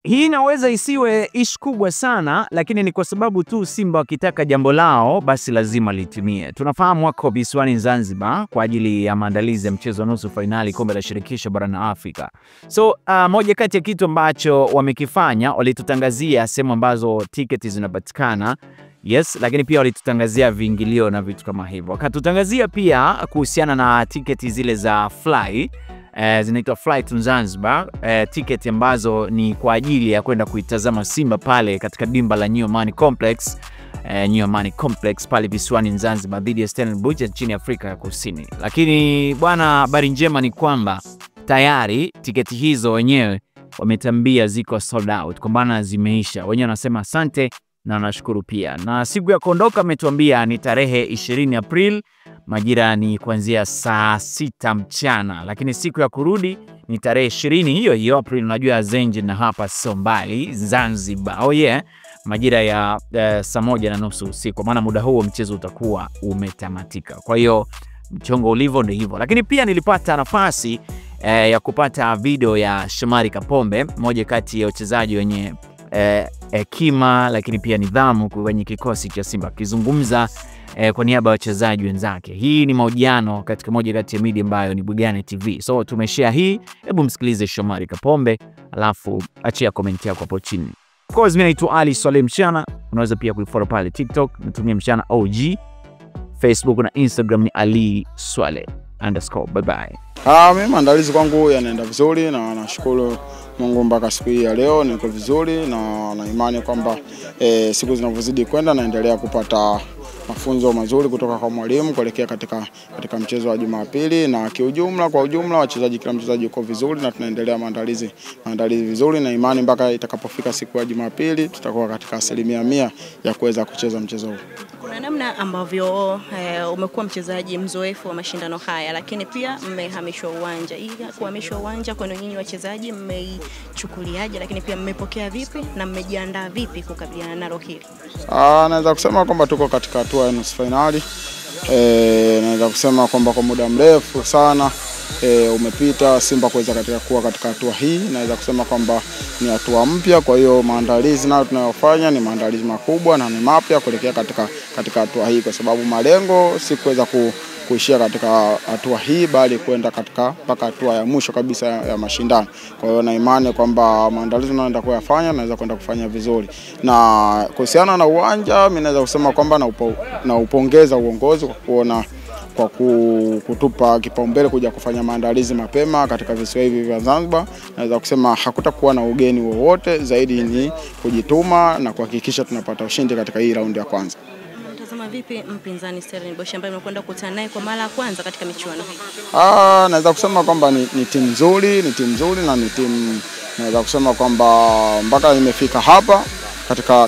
Hii inaweza isiwe ish kubwa sana, lakini ni kwa sababu tu Simba wakitaka jambo lao basi lazima litimie. Tunafahamu wako visiwani Zanzibar kwa ajili ya maandalizi ya mchezo wa nusu finali kombe la shirikisho barani Afrika. So moja kati ya kitu ambacho wamekifanya, walitutangazia sehemu ambazo tiketi zinapatikana. Yes, lakini pia walitutangazia viingilio na vitu kama hivyo. Wakatutangazia pia kuhusiana na tiketi zile za fly, zinaitwa Fly to Zanzibar, tiketi ambazo ni kwa ajili ya kwenda kuitazama Simba pale katika dimba la New Amani Complex, New Amani Complex pale visiwani Zanzibar dhidi ya Stellenbosch nchini Afrika ya Kusini. Lakini bwana, habari njema ni kwamba tayari tiketi hizo wenyewe wametambia ziko sold out, kwa maana zimeisha. Wenyewe wanasema asante na nashukuru pia. Na siku ya kuondoka ametuambia ni tarehe 20 April, majira ni kuanzia saa 6 mchana, lakini siku ya kurudi ni tarehe 20 hiyo April. Unajua Zenji na hapa sio mbali, Zanzibar. Oh yeah, majira ya saa 1:30 usiku, maana muda huo mchezo utakuwa umetamatika. Kwa hiyo mchongo ulivyo ndio hivyo. Lakini pia nilipata nafasi ya kupata video ya Shomari Kapombe, mmoja kati ya wachezaji wenye hekima lakini pia nidhamu kwenye kikosi cha Simba, akizungumza kwa niaba ya wachezaji wenzake. Hii ni mahojiano katika moja kati ya media ambayo ni Bugani TV. So tumeshare hii, hebu msikilize Shomari Kapombe, alafu achia comment yako hapo chini. Of course mimi naitwa Ali Swale Mchana, unaweza pia kufollow pale TikTok, natumia Mchana OG, Facebook na Instagram ni Ali Swale _ bye bye. Mimi maandalizi kwangu yanaenda vizuri na nashukuru Mungu mpaka siku hii ya leo niko vizuri, na imani kwamba siku zinavyozidi kwenda naendelea kupata mafunzo mazuri kutoka kwa mwalimu kuelekea katika mchezo wa Jumapili, na kwa ujumla wachezaji, kila mchezaji yuko vizuri na tunaendelea maandalizi vizuri, na imani mpaka itakapofika siku ya Jumapili tutakuwa katika 100% ya kuweza kucheza mchezo huu. Kuna namna ambavyo umekuwa mchezaji mzoefu wa mashindano haya, lakini pia mmehamishwa uwanja. Hii kuhamishwa uwanja kwa nyinyi wachezaji mmeichukuliaje, lakini pia mmepokea vipi na mmejiandaa vipi kukabiliana nalo hili? Naweza kusema kwamba tuko katika hatua ya nusu finali. Naweza kusema kwamba kwa muda mrefu sana umepita Simba kuweza kuwa katika hatua hii. Naweza kusema kwamba ni hatua mpya, kwa hiyo maandalizi nayo tunayofanya ni maandalizi makubwa na ni mapya kuelekea katika hatua hii, kwa sababu malengo si kuweza kuishia katika hatua hii bali kwenda mpaka hatua ya mwisho kabisa ya mashindano. Kwa hiyo na imani kwamba maandalizi naenda kuyafanya naweza kwenda kufanya vizuri. Na kuhusiana na uwanja, mimi naweza kusema kwamba na upongeza uongozi kwa kutupa kipaumbele kuja kufanya maandalizi mapema katika visiwa hivi vya Zanzibar. Naweza kusema hakutakuwa na ugeni wowote, zaidi ni kujituma na kuhakikisha tunapata ushindi katika hii raundi ya kwanza. Unatazama vipi mpinzani Stellenbosch ambaye mnakwenda kukutana naye kwa mara ya kwanza katika michuano hii? Naweza kusema kwamba ni timu nzuri, na ni timu naweza kusema kwamba mpaka imefika hapa katika